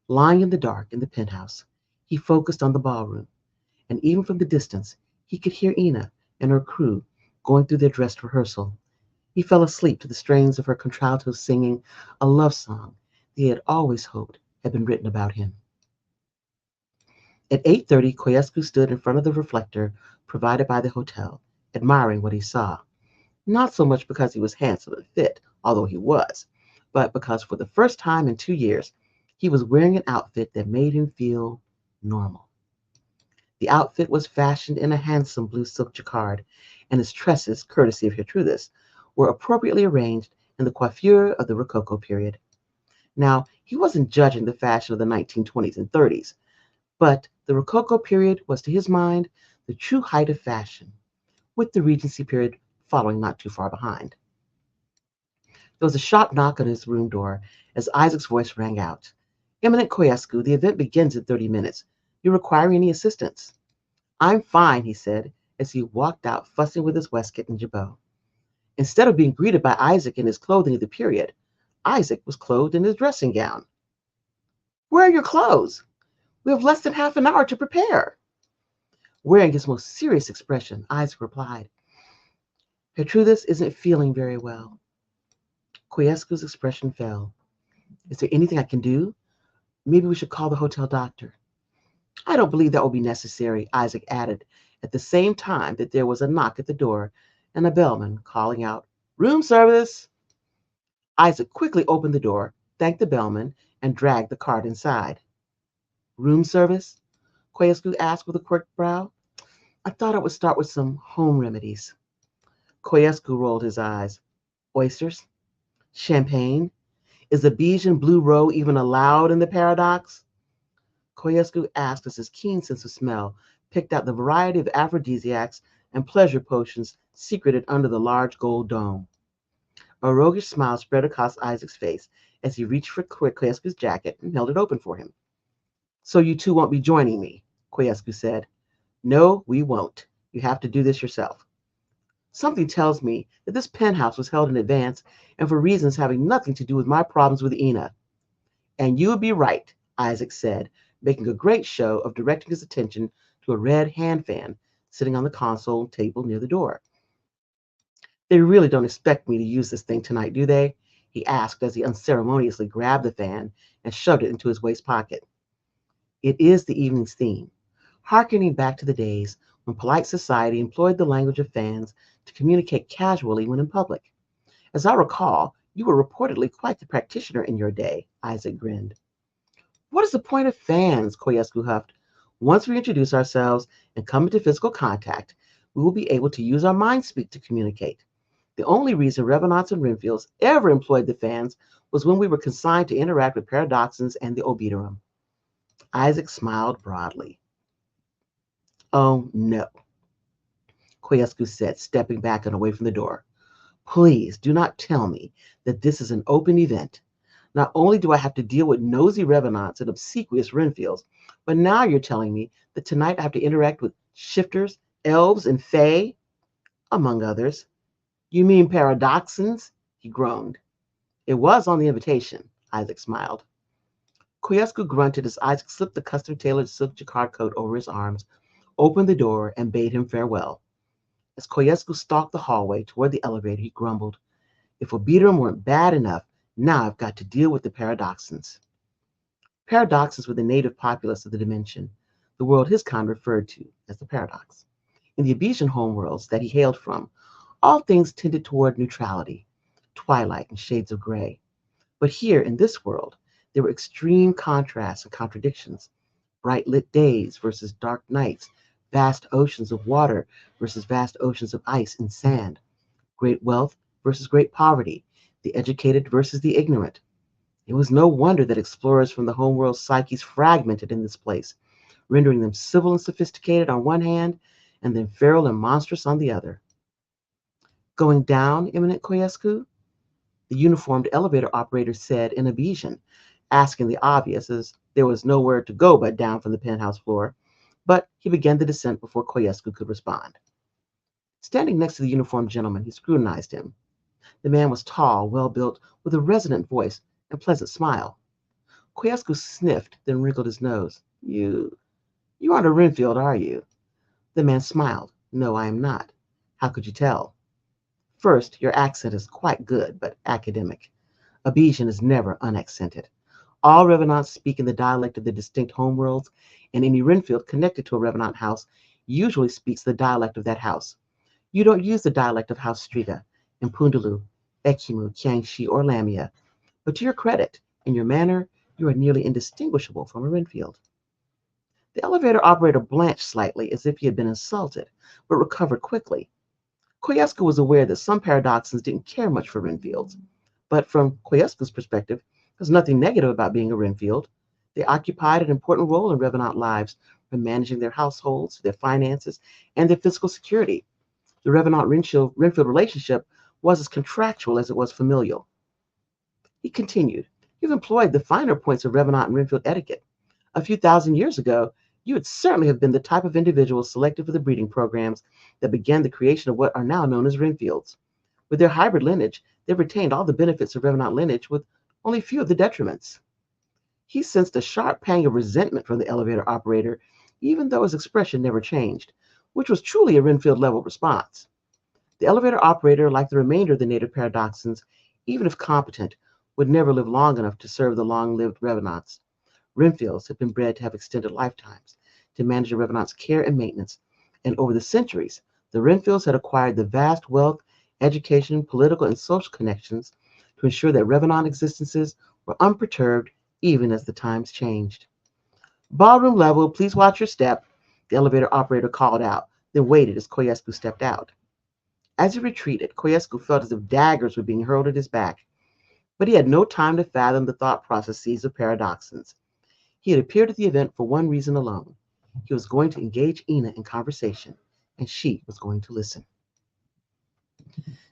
Lying in the dark in the penthouse, he focused on the ballroom, and even from the distance, he could hear Ina and her crew going through their dress rehearsal. He fell asleep to the strains of her contralto singing a love song he had always hoped had been written about him. At 8:30, Koescu stood in front of the reflector provided by the hotel, admiring what he saw. Not so much because he was handsome and fit, although he was, but because for the first time in 2 years, he was wearing an outfit that made him feel normal. The outfit was fashioned in a handsome blue silk jacquard, and his tresses, courtesy of Gertrudis, were appropriately arranged in the coiffure of the Rococo period. Now, he wasn't judging the fashion of the 1920s and 30s, but the Rococo period was, to his mind, the true height of fashion, with the Regency period following not too far behind. There was a sharp knock on his room door as Isaac's voice rang out. Eminent Koescu, the event begins in 30 minutes. You require any assistance? I'm fine, he said, as he walked out, fussing with his waistcoat and jabot. Instead of being greeted by Isaac in his clothing of the period, Isaac was clothed in his dressing gown. Where are your clothes? We have less than half an hour to prepare. Wearing his most serious expression, Isaac replied, Gertrudis isn't feeling very well. Koescu's expression fell. Is there anything I can do? Maybe we should call the hotel doctor. I don't believe that will be necessary, Isaac added, at the same time that there was a knock at the door and a bellman calling out, Room service! Isaac quickly opened the door, thanked the bellman, and dragged the cart inside. Room service? Koescu asked with a quirked brow. I thought I would start with some home remedies. Koescu rolled his eyes. Oysters? Champagne? Is the Bijan blue roe even allowed in the paradox? Koescu asked as his keen sense of smell picked out the variety of aphrodisiacs and pleasure potions secreted under the large gold dome. A roguish smile spread across Isaac's face as he reached for Koescu's jacket and held it open for him. So you two won't be joining me, Koescu said. No, we won't. You have to do this yourself. Something tells me that this penthouse was held in advance and for reasons having nothing to do with my problems with Ina. And you would be right, Isaac said, making a great show of directing his attention to a red hand fan sitting on the console table near the door. They really don't expect me to use this thing tonight, do they? He asked as he unceremoniously grabbed the fan and shoved it into his waist pocket. It is the evening's theme, harkening back to the days when polite society employed the language of fans to communicate casually when in public. As I recall, you were reportedly quite the practitioner in your day, Isaac grinned. What is the point of fans? Koescu huffed. Once we introduce ourselves and come into physical contact, we will be able to use our mind speak to communicate. The only reason Revenants and Renfields ever employed the fans was when we were consigned to interact with paradoxans and the obiterum. Isaac smiled broadly. Oh, no, Koescu said, stepping back and away from the door. Please do not tell me that this is an open event. Not only do I have to deal with nosy Revenants and obsequious Renfields, but now you're telling me that tonight I have to interact with shifters, elves, and fae, among others. You mean paradoxans? He groaned. It was on the invitation, Isaac smiled. Koescu grunted as Isaac slipped the custom-tailored silk jacquard coat over his arms, opened the door, and bade him farewell. As Koescu stalked the hallway toward the elevator, he grumbled, If obiterum weren't bad enough, now I've got to deal with the paradoxans. Paradoxans were the native populace of the dimension, the world his kind referred to as the paradox. In the Abesian homeworlds that he hailed from, all things tended toward neutrality, twilight, and shades of gray. But here in this world, there were extreme contrasts and contradictions, bright lit days versus dark nights, vast oceans of water versus vast oceans of ice and sand, great wealth versus great poverty, the educated versus the ignorant. It was no wonder that explorers from the homeworld's psyches fragmented in this place, rendering them civil and sophisticated on one hand, and then feral and monstrous on the other. Going down, Eminent Koescu? The uniformed elevator operator said in Abesian, asking the obvious, as there was nowhere to go but down from the penthouse floor, but he began the descent before Koescu could respond. Standing next to the uniformed gentleman, he scrutinized him. The man was tall, well-built, with a resonant voice and pleasant smile. Koescu sniffed, then wrinkled his nose. You aren't a Renfield, are you? The man smiled. No, I am not. How could you tell? First, your accent is quite good, but academic. Abesian is never unaccented. All Revenants speak in the dialect of the distinct homeworlds, and any Renfield connected to a Revenant house usually speaks the dialect of that house. You don't use the dialect of House Striga, Impundulu, Ekimu, Kiangshi, or Lamia, but to your credit, in your manner, you are nearly indistinguishable from a Renfield. The elevator operator blanched slightly as if he had been insulted, but recovered quickly. Koescu was aware that some paradoxans didn't care much for Renfields, but from Koescu's perspective, there's nothing negative about being a Renfield. They occupied an important role in Revenant lives, from managing their households, their finances, and their physical security. The Revenant-Renfield relationship was as contractual as it was familial. He continued, "You've employed the finer points of Revenant and Renfield etiquette. A few thousand years ago, you would certainly have been the type of individual selected for the breeding programs that began the creation of what are now known as Renfields. With their hybrid lineage, they've retained all the benefits of Revenant lineage with only few of the detriments." He sensed a sharp pang of resentment from the elevator operator, even though his expression never changed, which was truly a Renfield level response. The elevator operator, like the remainder of the native paradoxans, even if competent, would never live long enough to serve the long-lived Revenants. Renfields had been bred to have extended lifetimes, to manage the Revenants' care and maintenance, and over the centuries, the Renfields had acquired the vast wealth, education, political, and social connections to ensure that Revenant existences were unperturbed even as the times changed. "Ballroom level, please watch your step," the elevator operator called out, then waited as Koescu stepped out. As he retreated, Koescu felt as if daggers were being hurled at his back, but he had no time to fathom the thought processes of paradoxans. He had appeared at the event for one reason alone. He was going to engage Ina in conversation, and she was going to listen.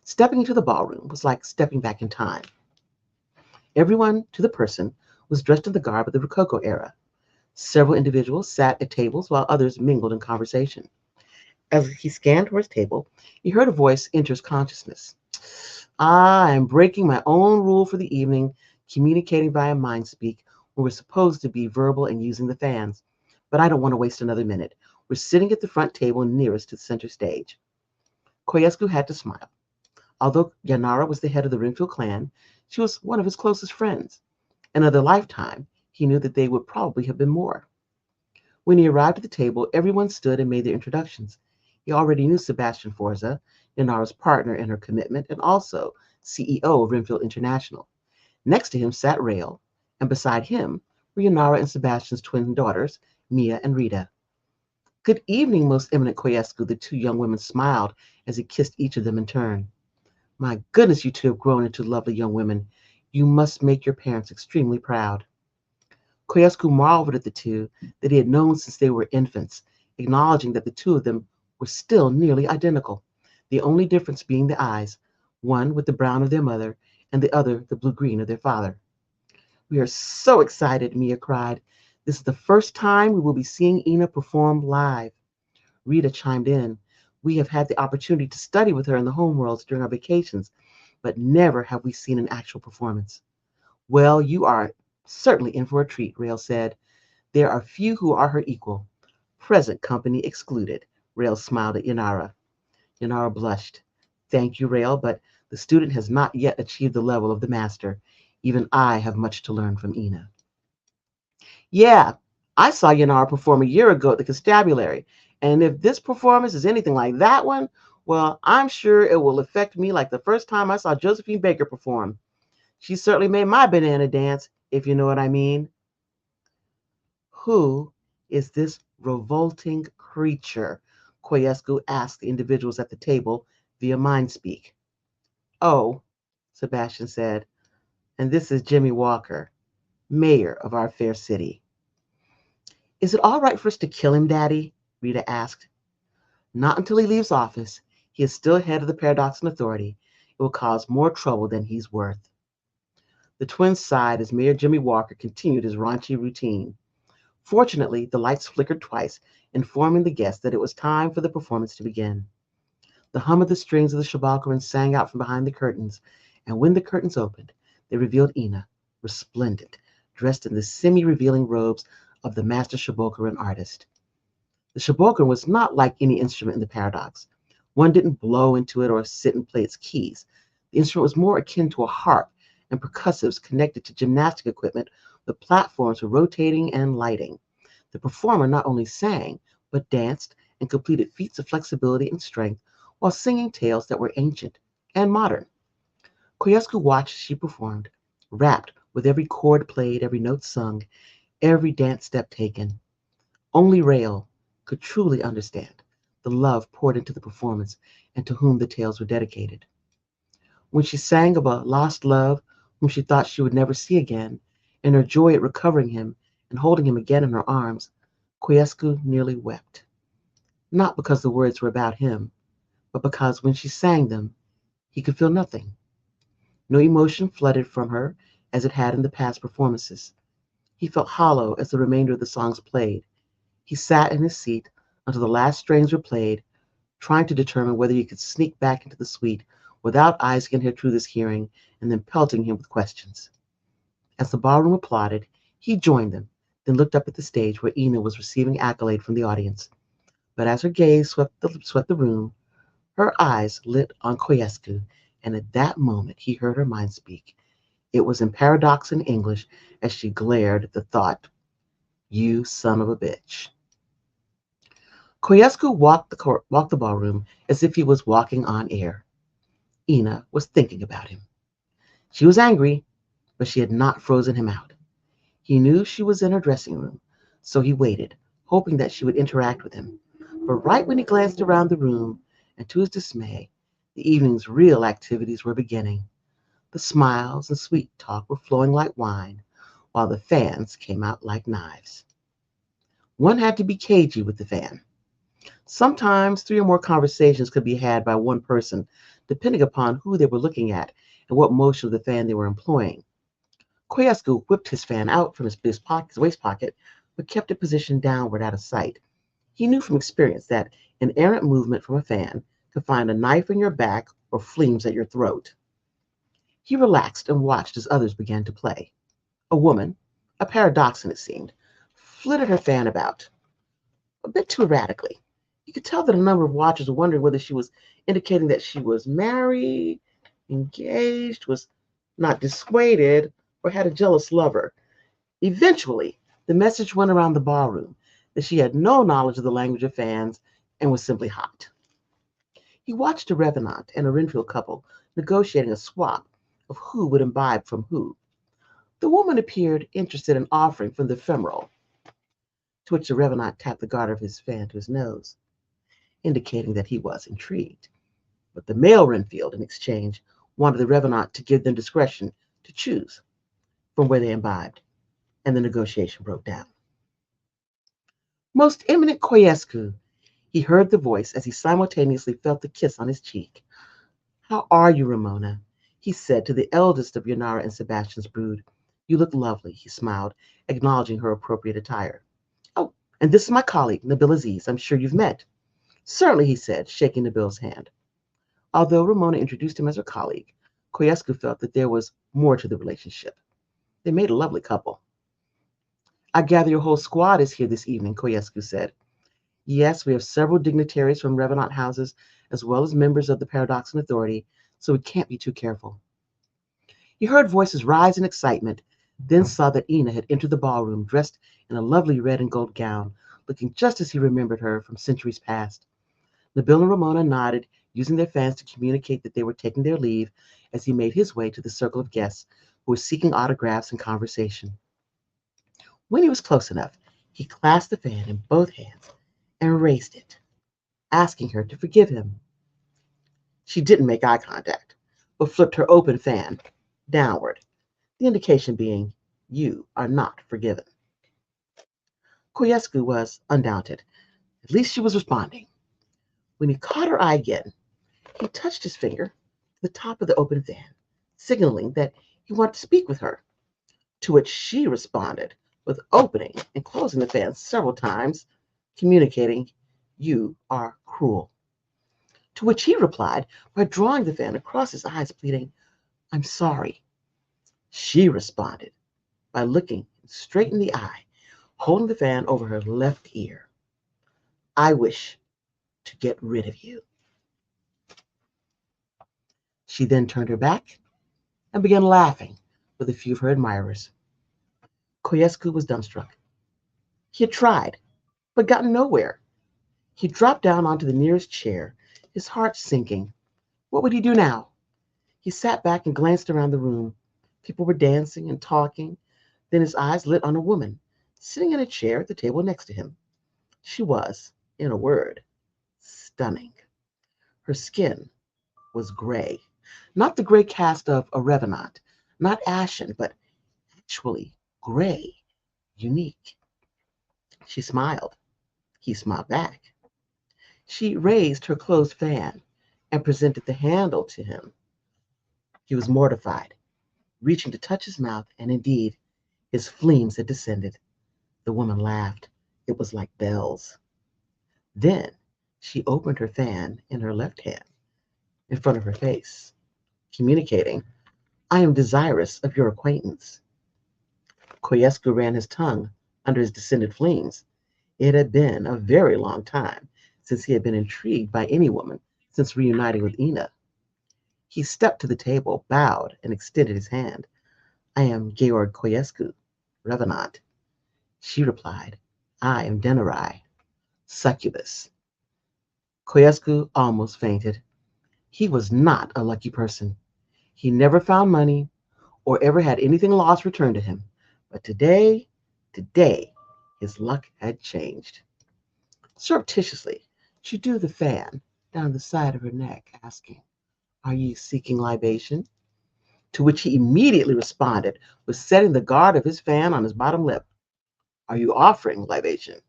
Stepping into the ballroom was like stepping back in time. Everyone, to the person, was dressed in the garb of the Rococo era. Several individuals sat at tables while others mingled in conversation. As he scanned toward his table, he heard a voice enter his consciousness. "Ah, I am breaking my own rule for the evening, communicating via mind speak when we're supposed to be verbal and using the fans. But I don't want to waste another minute. We're sitting at the front table nearest to the center stage." Koescu had to smile. Although Yanara was the head of the Renfield clan, she was one of his closest friends. In another lifetime, he knew that they would probably have been more. When he arrived at the table, everyone stood and made their introductions. He already knew Sebastian Forza, Yanara's partner in her commitment, and also CEO of Renfield International. Next to him sat Rael, and beside him were Yanara and Sebastian's twin daughters, Mia and Rita. "Good evening, most eminent Koescu," the two young women smiled as he kissed each of them in turn. "My goodness, you two have grown into lovely young women. You must make your parents extremely proud." Koescu marveled at the two that he had known since they were infants, acknowledging that the two of them were still nearly identical, the only difference being the eyes, one with the brown of their mother and the other the blue-green of their father. "We are so excited," Mia cried. "This is the first time we will be seeing Ina perform live." Rita chimed in. "We have had the opportunity to study with her in the homeworlds during our vacations, but never have we seen an actual performance." "Well, you are certainly in for a treat," Rael said. "There are few who are her equal, present company excluded." Rael smiled at Yanara. Yanara blushed. "Thank you, Rael, but the student has not yet achieved the level of the master. Even I have much to learn from Ina." "Yeah, I saw Yanara perform a year ago at the constabulary, and if this performance is anything like that one, well, I'm sure it will affect me like the first time I saw Josephine Baker perform. She certainly made my banana dance, if you know what I mean." "Who is this revolting creature?" Koescu asked the individuals at the table via mindspeak. "Oh," Sebastian said, "and this is Jimmy Walker, mayor of our fair city." "Is it all right for us to kill him, Daddy?" Rita asked. "Not until he leaves office. He is still head of the Paradoxan Authority. It will cause more trouble than he's worth." The twins sighed as Mayor Jimmy Walker continued his raunchy routine. Fortunately, the lights flickered twice, informing the guests that it was time for the performance to begin. The hum of the strings of the Shabalkaran sang out from behind the curtains, and when the curtains opened, they revealed Ina, resplendent, dressed in the semi-revealing robes of the master Shabalkaran artist. The Shabalkaran was not like any instrument in the paradox. One didn't blow into it or sit and play its keys. The instrument was more akin to a harp, and percussives connected to gymnastic equipment with platforms for rotating and lighting. The performer not only sang, but danced and completed feats of flexibility and strength while singing tales that were ancient and modern. Koescu watched as she performed, rapt with every chord played, every note sung, every dance step taken. Only Rael could truly understand the love poured into the performance and to whom the tales were dedicated. When she sang of a lost love whom she thought she would never see again, and her joy at recovering him and holding him again in her arms, Koescu nearly wept. Not because the words were about him, but because when she sang them, he could feel nothing. No emotion flooded from her as it had in the past performances. He felt hollow as the remainder of the songs played. He sat in his seat until the last strains were played, trying to determine whether he could sneak back into the suite without Isaac and Gertrudis hearing and then pelting him with questions. As the ballroom applauded, he joined them, then looked up at the stage where Ina was receiving accolade from the audience. But as her gaze swept the room, her eyes lit on Koescu, and at that moment he heard her mind speak. It was in paradox in English as she glared at the thought, "You son of a bitch." Koescu walked the ballroom as if he was walking on air. Ina was thinking about him. She was angry, but she had not frozen him out. He knew she was in her dressing room, so he waited, hoping that she would interact with him. But right when he glanced around the room, and to his dismay, the evening's real activities were beginning. The smiles and sweet talk were flowing like wine, while the fans came out like knives. One had to be cagey with the fan. Sometimes 3 or more conversations could be had by one person, depending upon who they were looking at and what motion of the fan they were employing. Koescu whipped his fan out from his waist pocket, but kept it positioned downward out of sight. He knew from experience that an errant movement from a fan could find a knife in your back or flames at your throat. He relaxed and watched as others began to play. A woman, a paradoxan it seemed, flitted her fan about, a bit too erratically. You could tell that a number of watchers were wondering whether she was indicating that she was married, engaged, was not dissuaded, or had a jealous lover. Eventually, the message went around the ballroom that she had no knowledge of the language of fans and was simply hot. He watched a Revenant and a Renfield couple negotiating a swap of who would imbibe from who. The woman appeared interested in offering from the ephemeral, to which the Revenant tapped the guard of his fan to his nose, indicating that he was intrigued. But the male Renfield, in exchange, wanted the Revenant to give them discretion to choose from where they imbibed, and the negotiation broke down. Most eminent Koescu, he heard the voice as he simultaneously felt the kiss on his cheek. "How are you, Ramona?" he said to the eldest of Yanara and Sebastian's brood. "You look lovely," he smiled, acknowledging her appropriate attire. "Oh, and this is my colleague, Nabil Aziz. I'm sure you've met." "Certainly," he said, shaking Nabil's hand. Although Ramona introduced him as her colleague, Koescu felt that there was more to the relationship. They made a lovely couple. "I gather your whole squad is here this evening," Koescu said. "Yes, we have several dignitaries from Revenant houses, as well as members of the Paradoxan Authority, so we can't be too careful." He heard voices rise in excitement, then saw that Ina had entered the ballroom dressed in a lovely red and gold gown, looking just as he remembered her from centuries past. Nabil and Ramona nodded, using their fans to communicate that they were taking their leave as he made his way to the circle of guests who were seeking autographs and conversation. When he was close enough, he clasped the fan in both hands and raised it, asking her to forgive him. She didn't make eye contact, but flipped her open fan downward, the indication being, "You are not forgiven." Koescu was undaunted. At least she was responding. When he caught her eye again, he touched his finger to the top of the open fan, signaling that he wanted to speak with her, to which she responded with opening and closing the fan several times, communicating, "You are cruel." To which he replied by drawing the fan across his eyes, pleading, "I'm sorry." She responded by looking straight in the eye, holding the fan over her left ear. "I wish to get rid of you." She then turned her back and began laughing with a few of her admirers. Koescu was dumbstruck. He had tried, but gotten nowhere. He dropped down onto the nearest chair, his heart sinking. What would he do now? He sat back and glanced around the room. People were dancing and talking. Then his eyes lit on a woman sitting in a chair at the table next to him. She was, in a word, stunning. Her skin was gray, not the gray cast of a Revenant, not ashen, but actually gray, unique. She smiled. He smiled back. She raised her closed fan and presented the handle to him. He was mortified, reaching to touch his mouth, and indeed, his fleams had descended. The woman laughed. It was like bells. Then she opened her fan in her left hand in front of her face, communicating, I am desirous of your acquaintance. Koescu ran his tongue under his descended fleams. It had been a very long time since he had been intrigued by any woman since reuniting with Ina. He stepped to the table, bowed, and extended his hand. I am Georg Koescu, Revenant. She replied, I am Denerai, succubus. Koescu almost fainted. He was not a lucky person. He never found money or ever had anything lost returned to him. But today, his luck had changed. Surreptitiously, she drew the fan down the side of her neck, asking, Are ye seeking libation? To which he immediately responded with setting the guard of his fan on his bottom lip. Are you offering libation?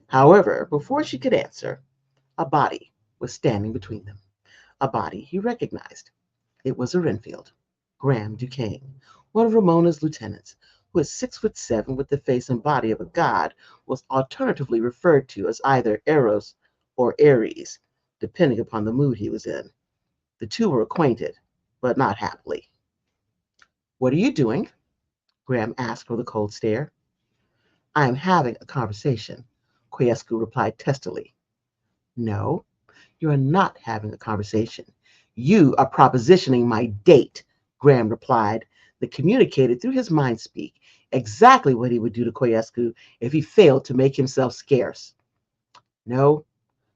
However, before she could answer, a body was standing between them. A body he recognized. It was a Renfield, Graham Duquesne, one of Ramona's lieutenants, who at 6'7" with the face and body of a god, was alternatively referred to as either Eros or Ares, depending upon the mood he was in. The two were acquainted, but not happily. What are you doing? Graham asked with a cold stare. I am having a conversation, Koescu replied testily. No, you are not having a conversation. You are propositioning my date, Graham replied, that communicated through his mind speak exactly what he would do to Koescu if he failed to make himself scarce. No,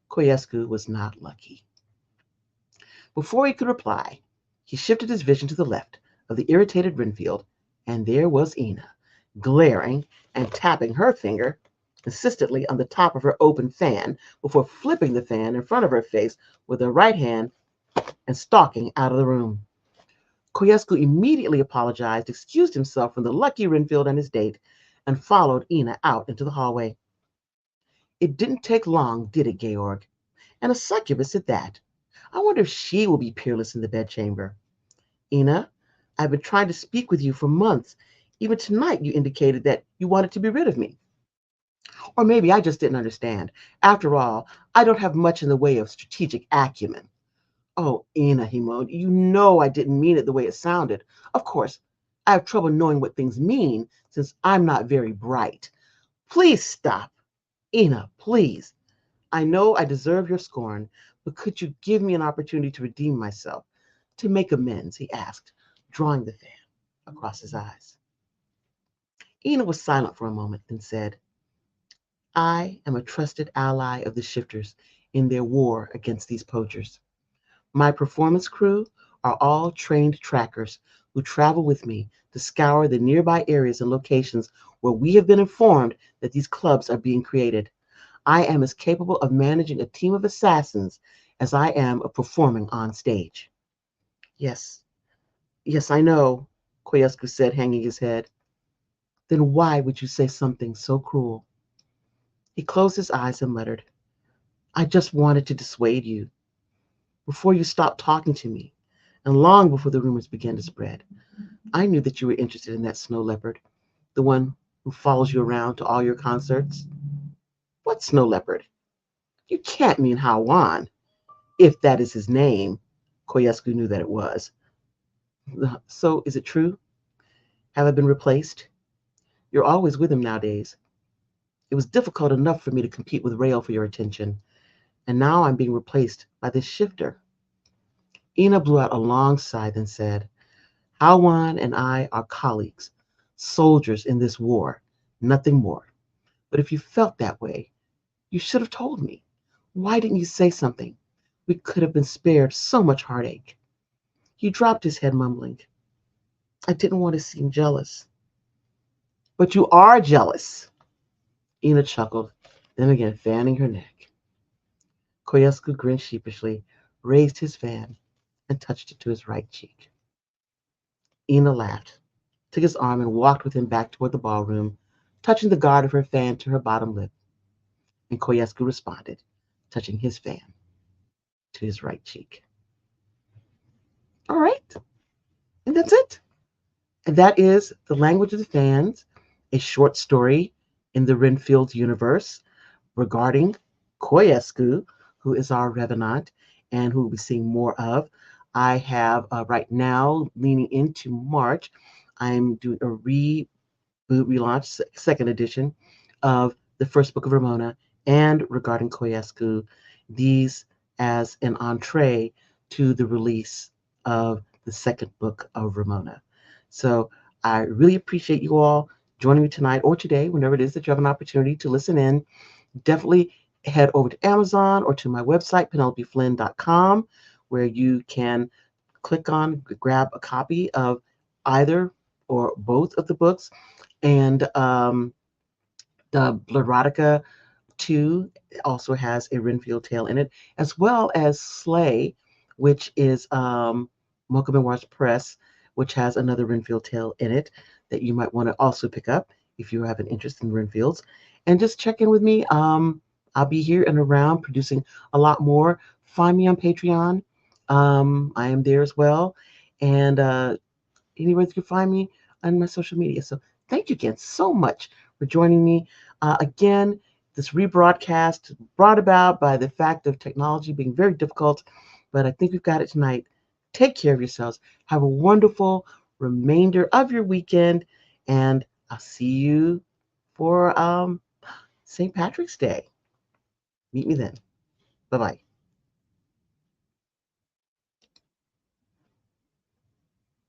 Koescu was not lucky. Before he could reply, he shifted his vision to the left of the irritated Renfield, and there was Ina, glaring and tapping her finger insistently on the top of her open fan before flipping the fan in front of her face with her right hand and stalking out of the room. Koescu immediately apologized, excused himself from the lucky Renfield and his date, and followed Ina out into the hallway. It didn't take long, did it, Georg? And a succubus at that. I wonder if she will be peerless in the bedchamber. Ina, I've been trying to speak with you for months. Even tonight you indicated that you wanted to be rid of me. Or maybe I just didn't understand. After all, I don't have much in the way of strategic acumen. Oh, Ina, he moaned, you know I didn't mean it the way it sounded. Of course, I have trouble knowing what things mean since I'm not very bright. Please stop. Ina, please. I know I deserve your scorn, but could you give me an opportunity to redeem myself, to make amends, he asked, drawing the fan across his eyes. Ina was silent for a moment, then said, I am a trusted ally of the shifters in their war against these poachers. My performance crew are all trained trackers who travel with me to scour the nearby areas and locations where we have been informed that these clubs are being created. I am as capable of managing a team of assassins as I am of performing on stage. Yes, yes, I know, Koescu said, hanging his head. Then why would you say something so cruel? He closed his eyes and muttered, I just wanted to dissuade you. Before you stopped talking to me, and long before the rumors began to spread, I knew that you were interested in that snow leopard, the one who follows you around to all your concerts. What snow leopard? You can't mean Hawan, if that is his name. Koescu knew that it was. So is it true? Have I been replaced? You're always with him nowadays. It was difficult enough for me to compete with Rail for your attention, and now I'm being replaced by this shifter. Ina blew out a long sigh, then said, Hawan and I are colleagues, soldiers in this war, nothing more. But if you felt that way, you should have told me. Why didn't you say something? We could have been spared so much heartache. He dropped his head, mumbling, I didn't want to seem jealous. But you are jealous. Ina chuckled. then began fanning her neck. Koescu grinned sheepishly, raised his fan, and touched it to his right cheek. Ina laughed, took his arm, and walked with him back toward the ballroom, touching the guard of her fan to her bottom lip. And Koescu responded, touching his fan to his right cheek. All right, and that's it. And that is The Language of the Fans, a short story in the Renfields universe regarding Koescu, who is our Revenant and who we'll be seeing more of. I have right now, leaning into March, I'm doing a relaunch, second edition of the first book of Ramona and regarding Koescu, these as an entree to the release of the second book of Ramona. So I really appreciate you all joining me tonight or today, whenever it is that you have an opportunity to listen in. Definitely head over to Amazon or to my website, penelopeflynn.com, where you can click on, grab a copy of either or both of the books. And the Blurodica 2 also has a Renfield tale in it, as well as Slay, which is Mocha Memoirs Press, which has another Renfield tale in it that you might want to also pick up if you have an interest in Renfields. And just check in with me. I'll be here and around producing a lot more. Find me on Patreon. I am there as well. And anywhere you can find me on my social media. So thank you again so much for joining me. Again, this rebroadcast brought about by the fact of technology being very difficult, but I think we've got it tonight. Take care of yourselves. Have a wonderful remainder of your weekend, and I'll see you for St. Patrick's Day. Meet me then. Bye-bye.